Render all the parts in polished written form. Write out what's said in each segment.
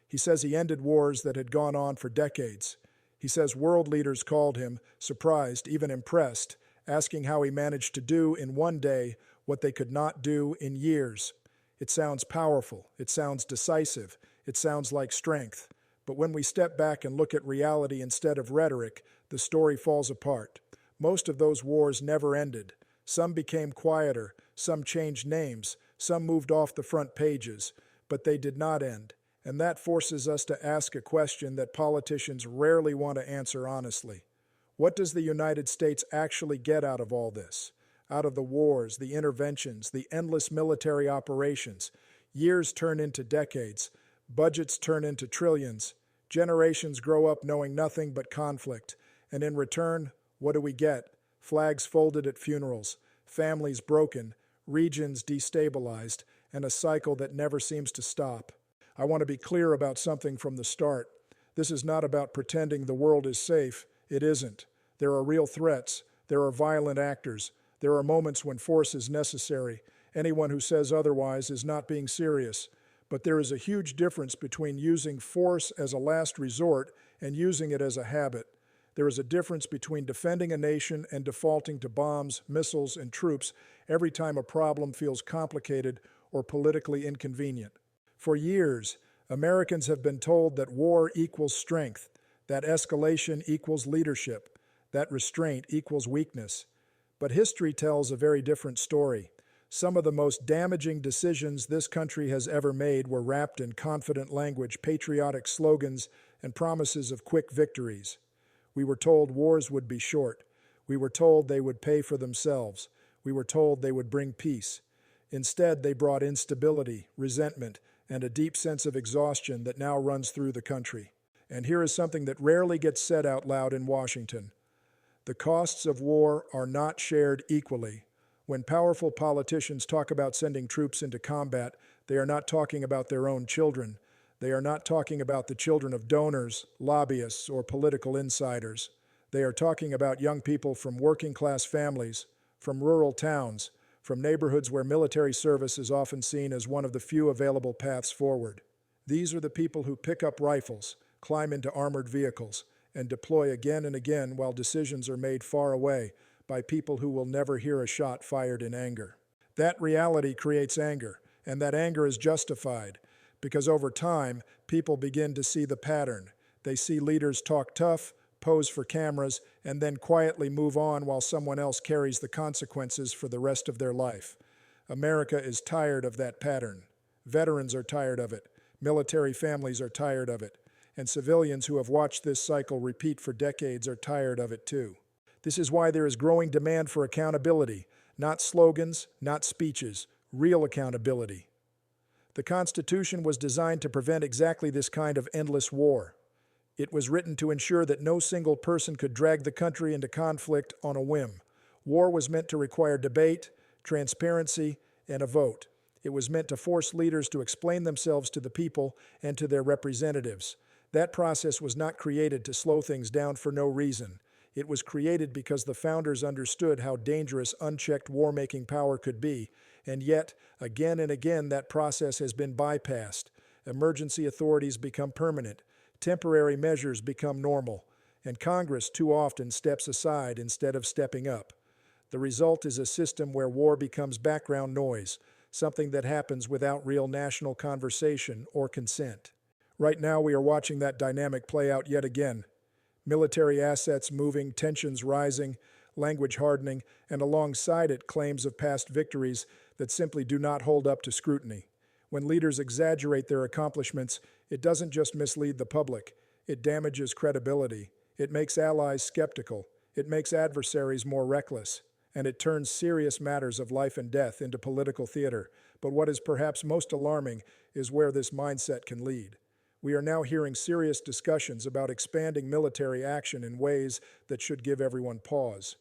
He says he ended wars that had gone on for decades. He says world leaders called him, surprised, even impressed, asking how he managed to do in one day what they could not do in years. It sounds powerful. It sounds decisive. It sounds like strength. But when we step back and look at reality instead of rhetoric, the story falls apart. Most of those wars never ended. Some became quieter, some changed names, some moved off the front pages, but they did not end. And that forces us to ask a question that politicians rarely want to answer honestly. What does the United States actually get out of all this? Out of the wars, the interventions, the endless military operations? Years turn into decades. Budgets turn into trillions. Generations grow up knowing nothing but conflict. And in return, what do we get? Flags folded at funerals, families broken, regions destabilized, and a cycle that never seems to stop. I want to be clear about something from the start. This is not about pretending the world is safe. It isn't. There are real threats. There are violent actors. There are moments when force is necessary. Anyone who says otherwise is not being serious. But there is a huge difference between using force as a last resort and using it as a habit. There is a difference between defending a nation and defaulting to bombs, missiles, and troops every time a problem feels complicated or politically inconvenient. For years, Americans have been told that war equals strength, that escalation equals leadership, that restraint equals weakness. But history tells a very different story. Some of the most damaging decisions this country has ever made were wrapped in confident language, patriotic slogans, and promises of quick victories. We were told wars would be short. We were told they would pay for themselves. We were told they would bring peace. Instead, they brought instability, resentment, and a deep sense of exhaustion that now runs through the country. And here is something that rarely gets said out loud in Washington. The costs of war are not shared equally. When powerful politicians talk about sending troops into combat, they are not talking about their own children. They are not talking about the children of donors, lobbyists, or political insiders. They are talking about young people from working-class families, from rural towns, from neighborhoods where military service is often seen as one of the few available paths forward. These are the people who pick up rifles, climb into armored vehicles, and deploy again and again while decisions are made far away by people who will never hear a shot fired in anger. That reality creates anger, and that anger is justified, because over time, people begin to see the pattern. They see leaders talk tough, pose for cameras, and then quietly move on while someone else carries the consequences for the rest of their life. America is tired of that pattern. Veterans are tired of it. Military families are tired of it. And civilians who have watched this cycle repeat for decades are tired of it too. This is why there is growing demand for accountability, not slogans, not speeches, real accountability. The Constitution was designed to prevent exactly this kind of endless war. It was written to ensure that no single person could drag the country into conflict on a whim. War was meant to require debate, transparency, and a vote. It was meant to force leaders to explain themselves to the people and to their representatives. That process was not created to slow things down for no reason. It was created because the founders understood how dangerous unchecked war-making power could be, and yet, again and again, that process has been bypassed. Emergency authorities become permanent. Temporary measures become normal, and Congress too often steps aside instead of stepping up. The result is a system where war becomes background noise, something that happens without real national conversation or consent. Right now, we are watching that dynamic play out yet again. Military assets moving, tensions rising, language hardening, and alongside it, claims of past victories that simply do not hold up to scrutiny. When leaders exaggerate their accomplishments, it doesn't just mislead the public. It damages credibility. It makes allies skeptical. It makes adversaries more reckless. And it turns serious matters of life and death into political theater. But what is perhaps most alarming is where this mindset can lead. We are now hearing serious discussions about expanding military action in ways that should give everyone pause.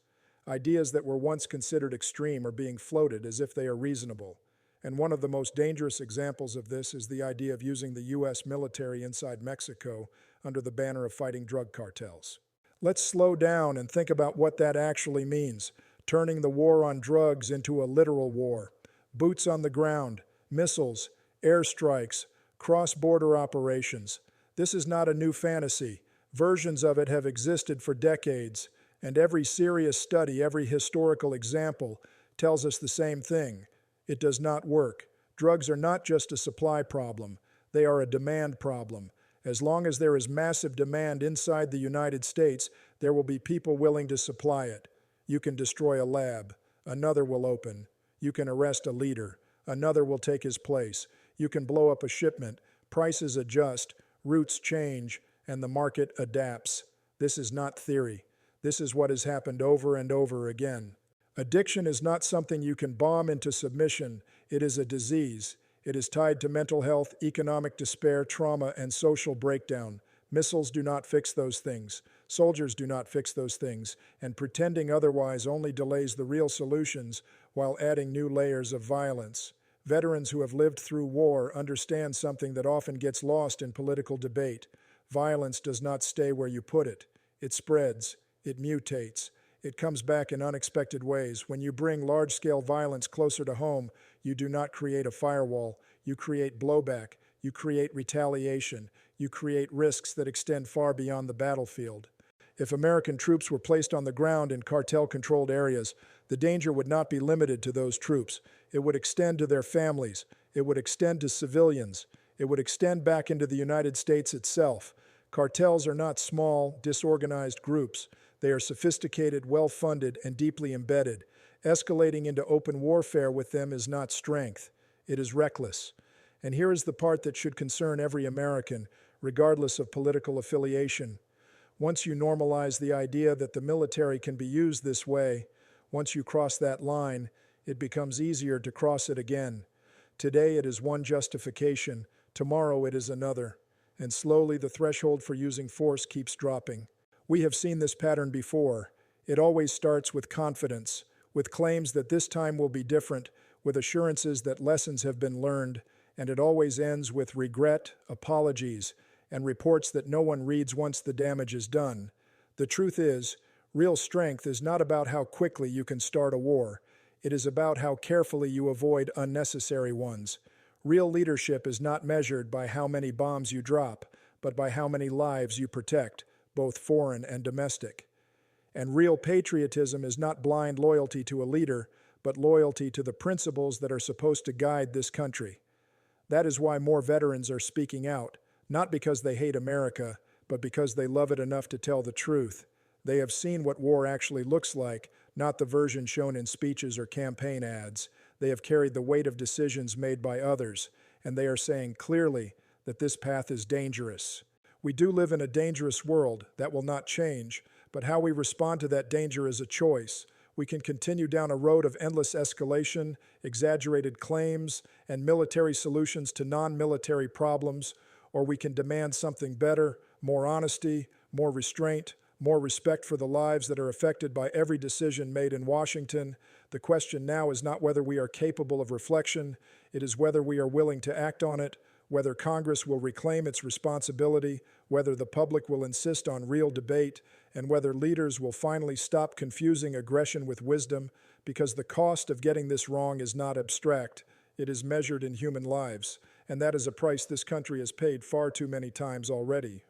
Ideas that were once considered extreme are being floated as if they are reasonable. And one of the most dangerous examples of this is the idea of using the U.S. military inside Mexico under the banner of fighting drug cartels. Let's slow down and think about what that actually means, turning the war on drugs into a literal war. Boots on the ground, missiles, airstrikes, Cross-border operations. This is not a new fantasy. Versions of it have existed for decades, and every serious study, every historical example, tells us the same thing. It does not work. Drugs are not just a supply problem, they are a demand problem. As long as there is massive demand inside the United States, there will be people willing to supply it. You can destroy a lab, another will open. You can arrest a leader, another will take his place. You can blow up a shipment, prices adjust, routes change, and the market adapts. This is not theory. This is what has happened over and over again. Addiction is not something you can bomb into submission. It is a disease. It is tied to mental health, economic despair, trauma, and social breakdown. Missiles do not fix those things. Soldiers do not fix those things, and pretending otherwise only delays the real solutions while adding new layers of violence. Veterans who have lived through war understand something that often gets lost in political debate. Violence does not stay where you put it. It spreads. It mutates. It comes back in unexpected ways. When you bring large-scale violence closer to home, you do not create a firewall. You create blowback. You create retaliation. You create risks that extend far beyond the battlefield. If American troops were placed on the ground in cartel-controlled areas, the danger would not be limited to those troops. It would extend to their families. It would extend to civilians. It would extend back into the United States itself. Cartels are not small, disorganized groups. They are sophisticated, well-funded, and deeply embedded. Escalating into open warfare with them is not strength. It is reckless. And here is the part that should concern every American, regardless of political affiliation. Once you normalize the idea that the military can be used this way, once you cross that line, it becomes easier to cross it again. Today it is one justification, tomorrow it is another, and slowly the threshold for using force keeps dropping. We have seen this pattern before. It always starts with confidence, with claims that this time will be different, with assurances that lessons have been learned, and it always ends with regret, apologies, and reports that no one reads once the damage is done. The truth is, real strength is not about how quickly you can start a war. It is about how carefully you avoid unnecessary ones. Real leadership is not measured by how many bombs you drop, but by how many lives you protect, both foreign and domestic. And real patriotism is not blind loyalty to a leader, but loyalty to the principles that are supposed to guide this country. That is why more veterans are speaking out, not because they hate America, but because they love it enough to tell the truth. They have seen what war actually looks like, not the version shown in speeches or campaign ads. They have carried the weight of decisions made by others, and they are saying clearly that this path is dangerous. We do live in a dangerous world that will not change, but how we respond to that danger is a choice. We can continue down a road of endless escalation, exaggerated claims, and military solutions to non-military problems, or we can demand something better, more honesty, more restraint, more respect for the lives that are affected by every decision made in Washington. The question now is not whether we are capable of reflection, it is whether we are willing to act on it, whether Congress will reclaim its responsibility, whether the public will insist on real debate, and whether leaders will finally stop confusing aggression with wisdom, because the cost of getting this wrong is not abstract. It is measured in human lives, and that is a price this country has paid far too many times already.